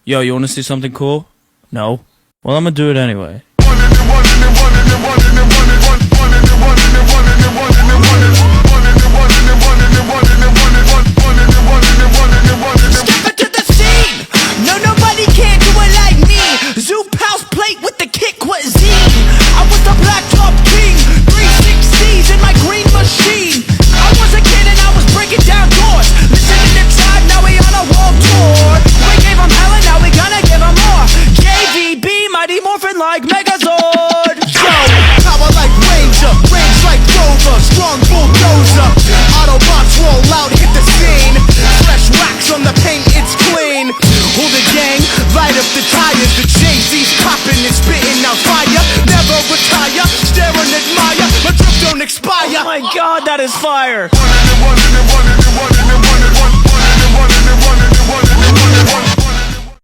Yo, you wanna see something cool? No? Well, I'm gonna do it anyway. Step into the scene! No, nobody can do it like me. Zoop house plate with the kick cuisine. I was the black top king. 360s in my green machine. I was a kid and I was breaking down doors. Listening to Tribe, now we on a world tour. We gave them hell and now we gonna give them more. JVB, Mighty Morphin like Megazord. Yo, power like Ranger, range like Rover, strong bulldozer. Autobots roll out, hit the scene. Fresh wax on the paint, it's clean. Hold the gang, light up the tires. The Jay-Z's popping and spitting out fire. Never retire, stare and admire. My drip don't expire. Oh my god, that is fire.